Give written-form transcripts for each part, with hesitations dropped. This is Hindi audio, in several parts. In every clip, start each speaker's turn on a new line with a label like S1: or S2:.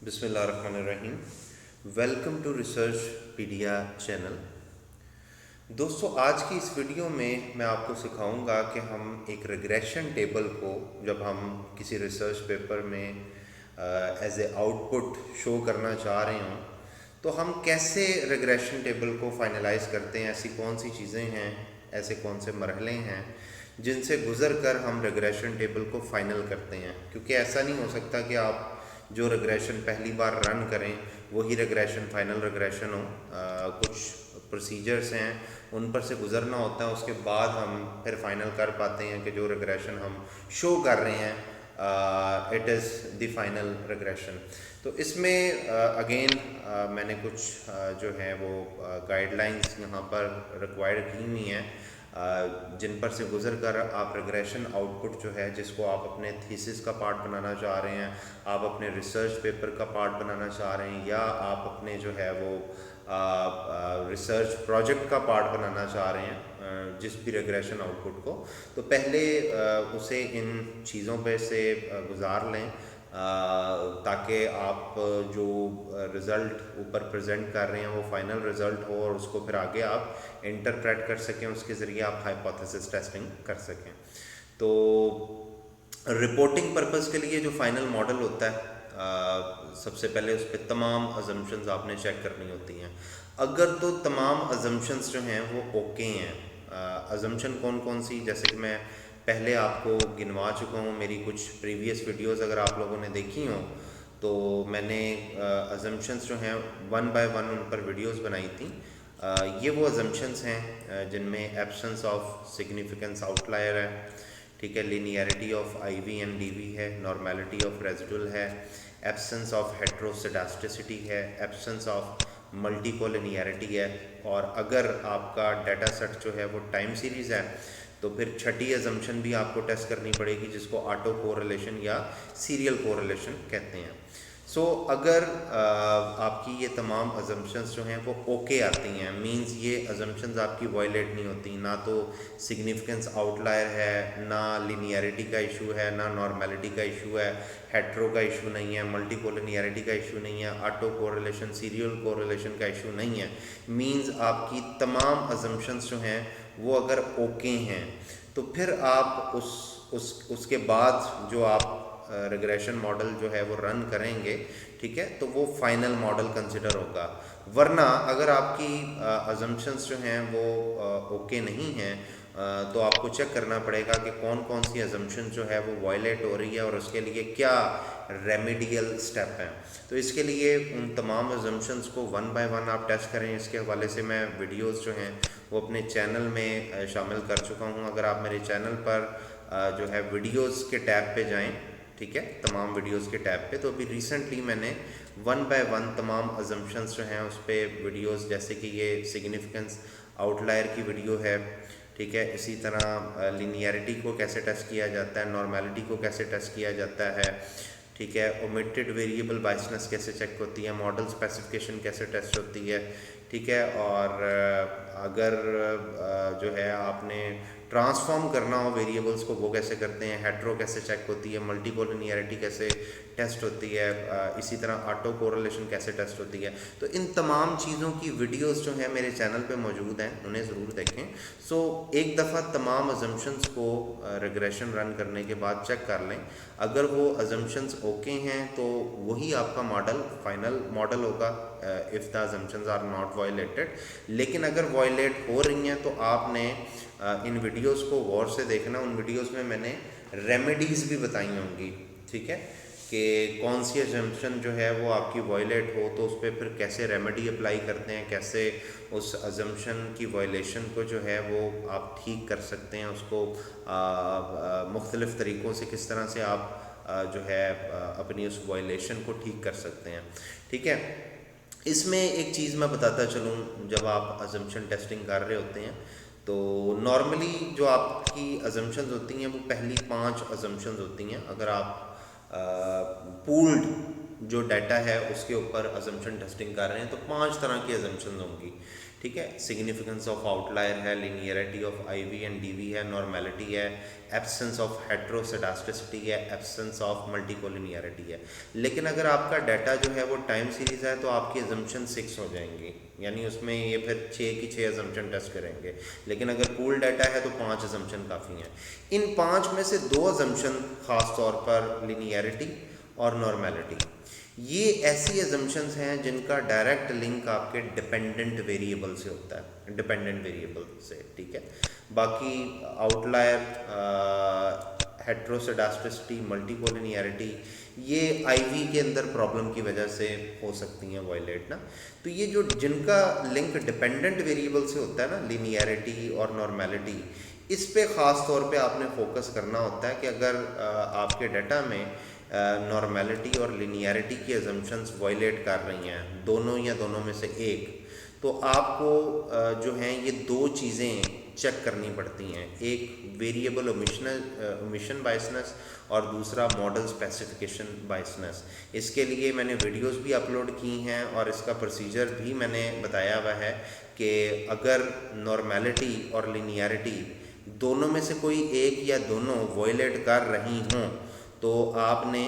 S1: बिस्मिल्लाहिर्रहमानिर्रहीम। Welcome to research pedia channel. दोस्तों, आज की इस वीडियो में मैं आपको सिखाऊंगा कि हम एक रिग्रेशन टेबल को जब हम किसी रिसर्च पेपर में एज ए आउटपुट शो करना चाह रहे हों तो हम कैसे रिग्रेशन टेबल को फाइनलाइज करते हैं। ऐसी कौन सी चीज़ें हैं, ऐसे कौन से मरहले हैं जिनसे गुज़र कर हम रिग्रेशन टेबल को फाइनल करते हैं। क्योंकि ऐसा नहीं हो सकता कि आप जो रिग्रेशन पहली बार रन करें वही रिग्रेशन फाइनल रिग्रेशन हो। कुछ प्रोसीजर्स हैं, उन पर से गुज़रना होता है, उसके बाद हम फिर फाइनल कर पाते हैं कि जो रिग्रेशन हम शो कर रहे हैं it is the final regression. तो इसमें अगेन मैंने कुछ जो है वो गाइडलाइंस यहाँ पर रिक्वायर्ड की हुई हैं जिन पर से गुजर कर आप रिग्रेशन आउटपुट जो है, जिसको आप अपने थीसिस का पार्ट बनाना चाह रहे हैं, आप अपने रिसर्च पेपर का पार्ट बनाना चाह रहे हैं, या आप अपने जो है वो रिसर्च प्रोजेक्ट का पार्ट बनाना चाह रहे हैं जिस भी रिग्रेशन आउटपुट को, तो पहले उसे इन चीज़ों पे से गुजार लें ताकि आप जो रिज़ल्ट ऊपर प्रेजेंट कर रहे हैं वो फाइनल रिज़ल्ट हो और उसको फिर आगे आप इंटरप्रेट कर सकें, उसके ज़रिए आप हाइपोथेसिस टेस्टिंग कर सकें। तो रिपोर्टिंग पर्पस के लिए जो फाइनल मॉडल होता है सबसे पहले उस पर तमाम अजम्पशंस आपने चेक करनी होती हैं। अगर तो तमाम अजम्पशंस जो हैं वो ओके हैं, अजम्पशन कौन कौन सी, जैसे कि मैं पहले आपको गिनवा चुका हूँ, मेरी कुछ प्रीवियस वीडियोस अगर आप लोगों ने देखी हों तो मैंने अजम्पशंस जो हैं वन बाय वन उन पर वीडियोस बनाई थी। ये वो अजम्पशंस हैं जिनमें एब्सेंस ऑफ सिग्निफिकेंस आउटलायर है, ठीक है, linearity of IV and DV है, नॉर्मेलिटी ऑफ रेजिडुअल है, एब्सेंस ऑफ हेट्रोसेडास्टिसिटी है, एब्सेंस ऑफ मल्टीकोलिनियरिटी है, और अगर आपका डाटा सेट जो है वो टाइम सीरीज़ है तो फिर छठी अजम्पशन भी आपको टेस्ट करनी पड़ेगी जिसको ऑटो कोरिलेशन या सीरियल कोरिलेशन कहते हैं। सो अगर आपकी ये तमाम अजम्पशंस जो हैं वो ओके आती हैं, मींस ये अजम्पशंस आपकी वायलेट नहीं होती, ना तो सिग्निफिकेंस आउटलायर है, ना लीनियरिटी का इशू है, ना नॉर्मेलिटी का इशू है, हेट्रो का इशू नहीं है, मल्टीकोलिनियरिटी का इशू नहीं है, ऑटो कोरिलेशन सीरियल कोरिलेशन का इशू नहीं है, मींस आपकी तमाम अजम्पशंस जो हैं वो अगर ओके हैं तो फिर आप उसके बाद जो आप रिग्रेशन मॉडल जो है वो रन करेंगे, ठीक है, तो वो फाइनल मॉडल कंसिडर होगा। वरना अगर आपकी अजम्पशंस जो हैं वो ओके नहीं हैं तो आपको चेक करना पड़ेगा कि कौन कौन सी अजम्पशन जो है वो वायलेट हो रही है और उसके लिए क्या रेमेडियल स्टेप हैं। तो इसके लिए उन तमाम अजम्पशंस को वन बाय वन आप टेस्ट करें। इसके हवाले से मैं वीडियोस जो हैं वो अपने चैनल में शामिल कर चुका हूं। अगर आप मेरे चैनल पर जो है वीडियोस के टैब पे जाएं, ठीक है, तमाम वीडियोस के टैब पे, तो अभी रिसेंटली मैंने वन बाय वन तमाम अजम्पशंस जो हैं उस पर वीडियोस, जैसे कि ये सिग्निफिकेंस आउटलायर की वीडियो है, ठीक है, इसी तरह लीनियरिटी को कैसे टेस्ट किया जाता है, नॉर्मेलिटी को कैसे टेस्ट किया जाता है, ठीक है, ओमिटेड वेरिएबल बायसनेस कैसे चेक होती है, मॉडल स्पेसिफिकेशन कैसे टेस्ट होती है, ठीक है, और अगर जो है आपने ट्रांसफॉर्म करना हो वेरिएबल्स को वो कैसे करते हैं, हेट्रो कैसे चेक होती है, मल्टीकोलिनियरिटी कैसे टेस्ट होती है, इसी तरह ऑटो कोरिलेशन कैसे टेस्ट होती है। तो इन तमाम चीज़ों की वीडियोस जो हैं मेरे चैनल पे मौजूद हैं, उन्हें ज़रूर देखें। सो एक दफ़ा तमाम अजम्पशंस को रिग्रेशन रन करने के बाद चेक कर लें। अगर वो अजम्पशंस ओके हैं तो वही आपका मॉडल फाइनल मॉडल होगा if the assumptions are not violated. लेकिन अगर वायलेट हो रही हैं तो आपने इन वीडियोस को गौर से देखना। उन वीडियोस में मैंने रेमेडीज़ भी बताई होंगी, ठीक है, कि कौन सी अजम्पशन जो है वो आपकी वायलेट हो तो उस पर फिर कैसे रेमेडी अप्लाई करते हैं, कैसे उस अजम्पशन की वायलेशन को जो है वो आप ठीक कर सकते हैं, उसको मुख्तलिफ़ तरीक़ों से किस तरह से आप जो है अपनी उस वायलेशन को ठीक कर सकते हैं, ठीक है। इसमें एक चीज़ मैं बताता चलूँ, जब आप अजम्पशन टेस्टिंग कर रहे होते हैं तो नॉर्मली जो आपकी अजम्पशंस होती हैं वो पहली 5 अजम्पशंस होती हैं। अगर आप पूल्ड जो डाटा है उसके ऊपर अजम्पशन टेस्टिंग कर रहे हैं तो 5 तरह की अजम्पशंस होंगी, ठीक है। सिग्निफिकेंस ऑफ आउटलायर है, linearity of IV and DV है, नॉर्मेलिटी है, एब्सेंस ऑफ हेट्रोसेडास्टिसिटी है, एब्सेंस ऑफ मल्टीकोलिनियरिटी है। लेकिन अगर आपका डाटा जो है वो टाइम सीरीज है तो आपकी एजम्पशन 6 हो जाएंगी, यानी उसमें ये फिर 6 की 6 एजम्पशन टेस्ट करेंगे। लेकिन अगर पूल डाटा है तो 5 एजम्पशन काफ़ी हैं। इन 5 में से 2 एजम्पशन ख़ास तौर पर लिनियरिटी और नॉर्मेलिटी, ये ऐसी एजम्पशंस हैं जिनका डायरेक्ट लिंक आपके डिपेंडेंट वेरिएबल से होता है, डिपेंडेंट वेरिएबल से, ठीक है। बाकी आउटलायर, हेट्रोसेडास्टिसिटी, मल्टीकोलिनियरिटी, ये आईवी के अंदर प्रॉब्लम की वजह से हो सकती हैं वायलेट ना। तो ये जो जिनका लिंक डिपेंडेंट वेरिएबल से होता है ना, लिनियरिटी और नॉर्मेलिटी, इस पे ख़ास तौर पे आपने फोकस करना होता है कि अगर आपके डाटा में नॉर्मेलिटी और लिनियरिटी की एजम्पशंस वायलेट कर रही हैं, दोनों या दोनों में से एक, तो आपको जो हैं ये 2 चीज़ें चेक करनी पड़ती हैं। एक वेरिएबल ओमिशन बायसनेस और दूसरा मॉडल स्पेसिफिकेशन बायसनेस। इसके लिए मैंने वीडियोस भी अपलोड की हैं और इसका प्रोसीजर भी मैंने बताया हुआ है कि अगर नॉर्मेलिटी और लिनियरिटी दोनों में से कोई एक या दोनों वायलेट कर रही हों तो आपने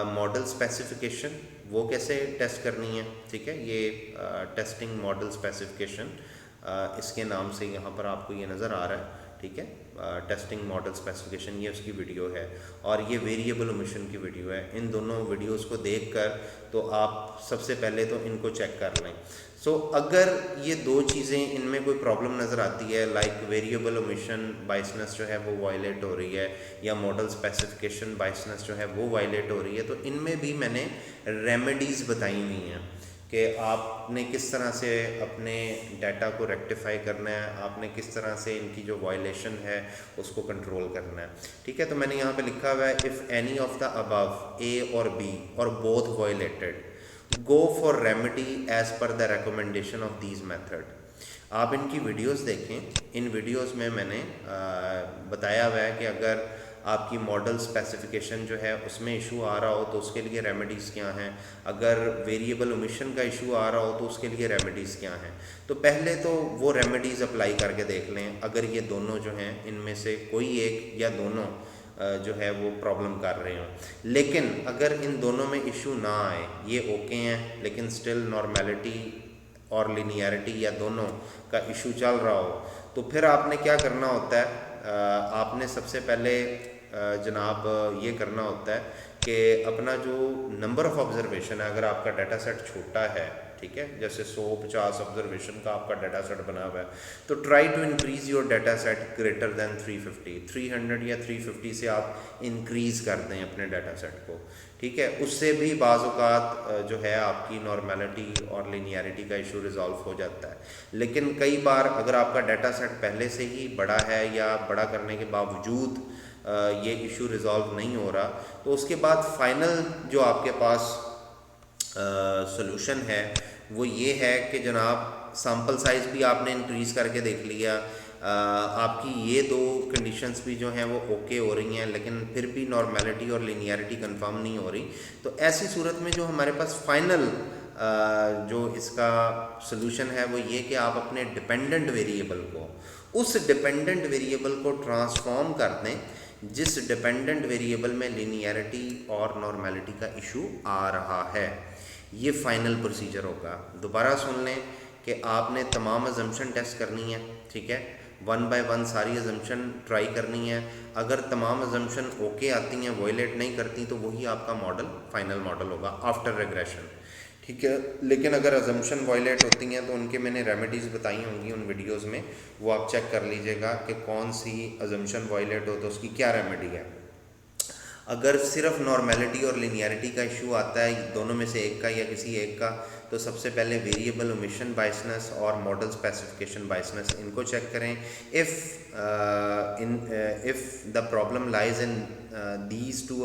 S1: मॉडल स्पेसिफिकेशन वो कैसे टेस्ट करनी है, ठीक है। ये टेस्टिंग मॉडल स्पेसिफिकेशन इसके नाम से यहाँ पर आपको ये नज़र आ रहा है, ठीक है। टेस्टिंग मॉडल स्पेसिफिकेशन ये उसकी वीडियो है और ये वेरिएबल ओमिशन की वीडियो है। इन दोनों वीडियोस को देखकर तो आप सबसे पहले तो इनको चेक कर लें। सो अगर ये 2 चीज़ें इनमें कोई प्रॉब्लम नज़र आती है, लाइक वेरिएबल ओमिशन बायसनेस जो है वो वायलेट हो रही है या मॉडल स्पेसिफिकेशन बायसनेस जो है वो वायलेट हो रही है, तो इनमें भी मैंने रेमेडीज़ बताई हुई हैं कि आपने किस तरह से अपने डाटा को रेक्टिफाई करना है, आपने किस तरह से इनकी जो वायलेशन है उसको कंट्रोल करना है, ठीक है। तो मैंने यहाँ पे लिखा हुआ है, if any of the above A और बी और both violated go for remedy as per the recommendation of these method. आप इनकी वीडियोस देखें, इन वीडियोस में मैंने बताया हुआ है कि अगर आपकी मॉडल स्पेसिफिकेशन जो है उसमें इशू आ रहा हो तो उसके लिए रेमेडीज़ क्या हैं, अगर वेरिएबल ओमिशन का इशू आ रहा हो तो उसके लिए रेमेडीज़ क्या हैं। तो पहले तो वो रेमेडीज़ अप्लाई करके देख लें, अगर ये दोनों जो हैं इनमें से कोई एक या दोनों जो है वो प्रॉब्लम कर रहे हों। लेकिन अगर इन दोनों में इशू ना आए, ये ओके हैं, लेकिन स्टिल नॉर्मेलिटी और लिनियरिटी या दोनों का इशू चल रहा हो, तो फिर आपने क्या करना होता है, आपने सबसे पहले जनाब ये करना होता है कि अपना जो नंबर ऑफ़ ऑब्जर्वेशन है, अगर आपका डाटा सेट छोटा है, ठीक है, जैसे 150 ऑब्जर्वेशन का आपका डाटा सेट बना हुआ है, तो try to increase your data set greater than 350, 300 या 350 से आप इंक्रीज़ कर दें अपने डाटा सेट को, ठीक है। उससे भी बाज़ औक़ात जो है आपकी नॉर्मेलिटी और लिनियरिटी का इशू रिजॉल्व हो जाता है। लेकिन कई बार अगर आपका डाटा सेट पहले से ही बड़ा है या बड़ा करने के बावजूद ये इशू रिजॉल्व नहीं हो रहा, तो उसके बाद फाइनल जो आपके पास सॉल्यूशन है वो ये है कि जनाब सैम्पल साइज़ भी आपने इंक्रीज़ करके देख लिया, आपकी ये 2 कंडीशंस भी जो हैं वो ओके हो रही हैं, लेकिन फिर भी नॉर्मेलिटी और लिनियरिटी कंफर्म नहीं हो रही, तो ऐसी सूरत में जो हमारे पास फाइनल जो इसका सॉल्यूशन है वो ये कि आप अपने डिपेंडेंट वेरिएबल को, उस डिपेंडेंट वेरिएबल को ट्रांसफॉर्म कर दें जिस डिपेंडेंट वेरिएबल में लिनियरिटी और नॉर्मेलिटी का इशू आ रहा है। ये फाइनल प्रोसीजर होगा। दोबारा सुन लें कि आपने तमाम अजम्पशन टेस्ट करनी है, ठीक है, 1 बाय 1 सारी अजम्पशन ट्राई करनी है। अगर तमाम अजम्पशन ओके आती हैं, वायलेट नहीं करती, तो वही आपका मॉडल फाइनल मॉडल होगा आफ्टर रिग्रेशन, ठीक है। लेकिन अगर अजम्पशन वायलेट होती हैं तो उनके मैंने रेमेडीज़ बताई होंगी उन वीडियोस में, वो आप चेक कर लीजिएगा कि कौन सी अजम्पशन वायलेट हो तो उसकी क्या रेमेडी है। अगर सिर्फ नॉर्मेलिटी और लिनियरिटी का इशू आता है दोनों में से एक का या किसी एक का, तो सबसे पहले वेरिएबल ओमिशन बायसनेस और मॉडल स्पेसिफिकेशन बायसनेस इनको चेक करें। If the problem lies in these two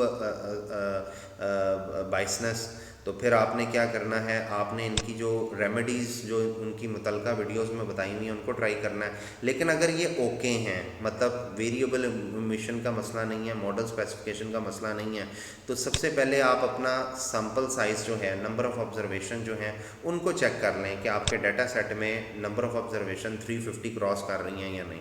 S1: biasness, तो फिर आपने क्या करना है, आपने इनकी जो रेमेडीज़ जो उनकी मुतलका वीडियोस में बताई हुई हैं उनको ट्राई करना है। लेकिन अगर ये ओके हैं, मतलब वेरिएबल इमिशन का मसला नहीं है, मॉडल स्पेसिफिकेशन का मसला नहीं है, तो सबसे पहले आप अपना सैम्पल साइज़ जो है, नंबर ऑफ़ ऑब्जर्वेशन जो हैं उनको चेक कर लें कि आपके डाटा सेट में नंबर ऑफ़ ऑब्जर्वेशन 350 क्रॉस कर रही हैं या नहीं।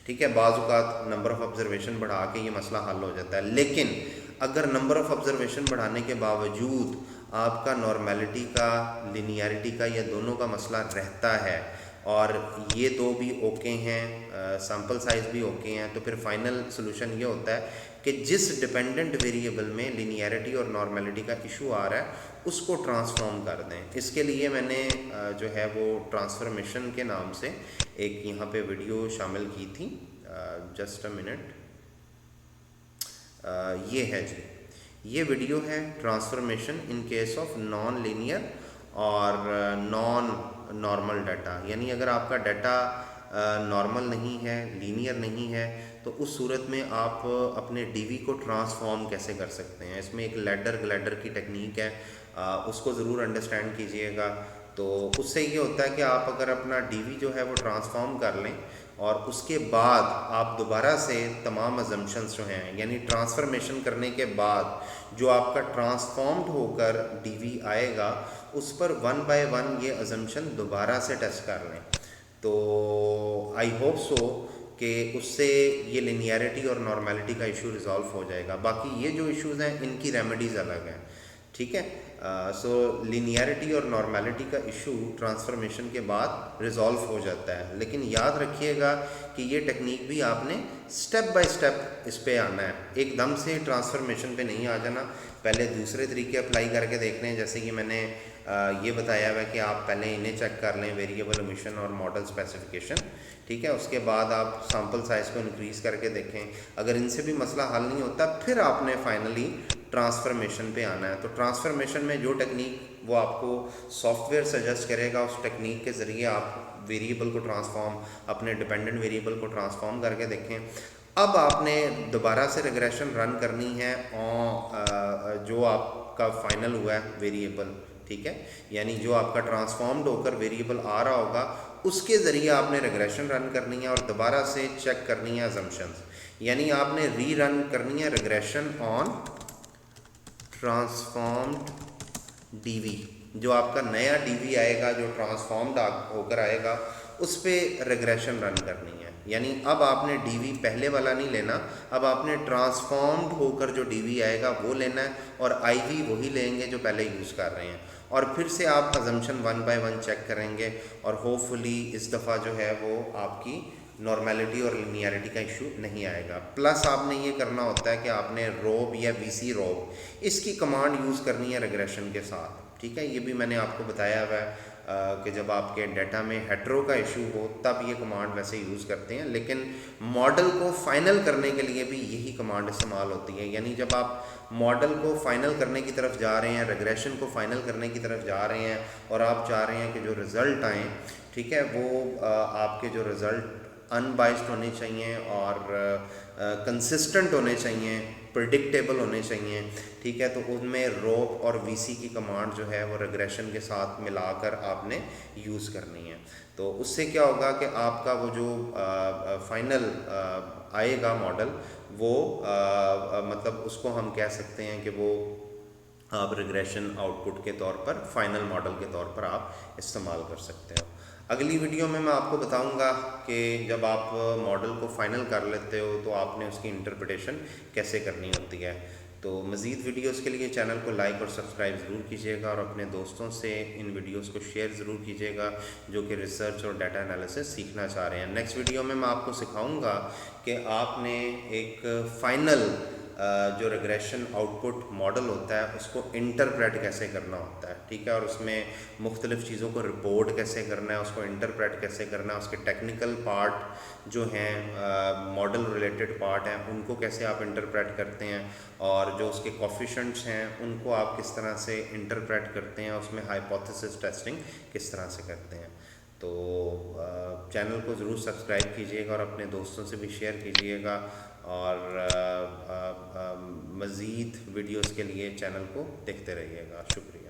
S1: ठीक है, बाज़ औक़ात नंबर ऑफ़ ऑब्जर्वेशन बढ़ा के ये मसला हल हो जाता है। लेकिन अगर नंबर ऑफ़ ऑब्जर्वेशन बढ़ाने के बावजूद आपका नॉर्मेलिटी का, लिनियरिटी का, या दोनों का मसला रहता है और ये दो भी ओके हैं, सैम्पल साइज़ भी ओके हैं, तो फिर फाइनल सोल्यूशन ये होता है कि जिस डिपेंडेंट वेरिएबल में लिनियरिटी और नॉर्मेलिटी का इशू आ रहा है उसको ट्रांसफॉर्म कर दें। इसके लिए मैंने जो है वो ट्रांसफॉर्मेशन के नाम से एक यहाँ पे वीडियो शामिल की थी। जस्ट अ मिनट, ये है जी, ये वीडियो है transformation in case of non linear और नॉन नॉर्मल डाटा। यानी अगर आपका डाटा नॉर्मल नहीं है, लीनियर नहीं है, तो उस सूरत में आप अपने डीवी को ट्रांसफॉर्म कैसे कर सकते हैं। इसमें एक लैडर ग्लैडर की टेक्निक है, उसको ज़रूर अंडरस्टैंड कीजिएगा। तो उससे ये होता है कि आप अगर अपना डीवी जो है वो ट्रांसफॉर्म कर लें और उसके बाद आप दोबारा से तमाम अजम्पशंस जो हैं, यानी ट्रांसफॉर्मेशन करने के बाद जो आपका ट्रांसफॉर्म्ड होकर डीवी आएगा उस पर 1 बाय 1 ये अजम्पशन दोबारा से टेस्ट कर लें। तो आई होप सो कि उससे ये लिनियरिटी और नॉर्मेलिटी का इशू रिजॉल्व हो जाएगा। बाकी ये जो इश्यूज़ हैं इनकी रेमेडीज़ अलग हैं। ठीक है, सो लिनियरिटी और नॉर्मेलिटी का इशू ट्रांसफॉर्मेशन के बाद रिजॉल्व हो जाता है। लेकिन याद रखिएगा कि ये टेक्निक भी आपने स्टेप बाय स्टेप इस पे आना है, एकदम से ट्रांसफॉर्मेशन पे नहीं आ जाना। पहले दूसरे तरीके अप्लाई करके देखने हैं, जैसे कि मैंने ये बताया हुआ है कि आप पहले इन्हें चेक कर लें, वेरिएबल इमिशन और मॉडल स्पेसिफिकेशन। ठीक है, उसके बाद आप सैम्पल साइज़ को इंक्रीज़ करके देखें। अगर इनसे भी मसला हल नहीं होता फिर आपने फाइनली ट्रांसफॉर्मेशन पे आना है। तो ट्रांसफॉर्मेशन में जो टेक्निक वो आपको सॉफ्टवेयर सजेस्ट करेगा, उस टेक्निक के ज़रिए आप वेरिएबल को ट्रांसफॉर्म, अपने डिपेंडेंट वेरिएबल को ट्रांसफॉर्म करके देखें। अब आपने दोबारा से रिग्रेशन रन करनी है और जो आपका फाइनल हुआ है वेरिएबल, ठीक है, यानी जो आपका ट्रांसफॉर्म्ड होकर वेरिएबल आ रहा होगा उसके ज़रिए आपने रिग्रेशन रन करनी है और दोबारा से चेक करनी है अजम्पशंस। यानी आपने री रन करनी है रिग्रेशन ऑन ट्रांसफॉर्म्ड डीवी। जो आपका नया डीवी आएगा, जो ट्रांसफॉर्म्ड होकर आएगा, उस पर रिग्रेशन रन करनी है। यानी अब आपने डीवी पहले वाला नहीं लेना, अब आपने ट्रांसफॉर्म्ड होकर जो डीवी आएगा वो लेना है और आईवी वही लेंगे जो पहले यूज़ कर रहे हैं। और फिर से आप अजम्पशन 1 बाय 1 चेक करेंगे और होपफुली इस दफ़ा जो है वो आपकी नॉर्मेलिटी और लिनियरिटी का इशू नहीं आएगा। प्लस आपने ये करना होता है कि आपने रोब या वीसी रोब, इसकी कमांड यूज़ करनी है रिग्रेशन के साथ। ठीक है, ये भी मैंने आपको बताया हुआ है कि जब आपके डाटा में हेट्रो का इशू हो तब ये कमांड वैसे यूज़ करते हैं, लेकिन मॉडल को फाइनल करने के लिए भी यही कमांड इस्तेमाल होती है। यानी जब आप मॉडल को फाइनल करने की तरफ जा रहे हैं, रिग्रेशन को फाइनल करने की तरफ जा रहे हैं और आप चाह रहे हैं कि जो रिज़ल्ट आएँ, ठीक है, वो आपके जो रिज़ल्ट अनबाइस्ड होने चाहिए और कंसिस्टेंट होने चाहिए, प्रिडिक्टेबल होने चाहिए। ठीक है, तो उनमें रोप और वीसी की कमांड जो है वो रिग्रेशन के साथ मिलाकर आपने यूज़ करनी है। तो उससे क्या होगा कि आपका वो जो फाइनल आएगा मॉडल, वो मतलब उसको हम कह सकते हैं कि वो आप रिग्रेशन आउटपुट के तौर पर, फाइनल मॉडल के तौर पर आप इस्तेमाल कर सकते हो। अगली वीडियो में मैं आपको बताऊंगा कि जब आप मॉडल को फाइनल कर लेते हो तो आपने उसकी इंटरप्रिटेशन कैसे करनी होती है। तो मज़ीद वीडियोस के लिए चैनल को लाइक और सब्सक्राइब ज़रूर कीजिएगा और अपने दोस्तों से इन वीडियोस को शेयर ज़रूर कीजिएगा जो कि रिसर्च और डाटा एनालिसिस सीखना चाह रहे हैं। नेक्स्ट वीडियो में मैं आपको सिखाऊंगा कि आपने एक फ़ाइनल जो रिग्रेशन आउटपुट मॉडल होता है उसको इंटरप्रेट कैसे करना होता है। ठीक है, और उसमें मुख्तलिफ़ चीज़ों को रिपोर्ट कैसे करना है, उसको इंटरप्रेट कैसे करना है, उसके टेक्निकल पार्ट जो हैं, मॉडल रिलेटेड पार्ट हैं, उनको कैसे आप इंटरप्रेट करते हैं और जो उसके कोफिशिएंट्स हैं उनको आप किस तरह से इंटरप्रेट करते हैं, उसमें हाइपोथेसिस टेस्टिंग किस तरह से करते हैं। तो चैनल को ज़रूर सब्सक्राइब कीजिएगा और अपने दोस्तों से भी शेयर कीजिएगा और मज़ीद वीडियोस के लिए चैनल को देखते रहिएगा। शुक्रिया।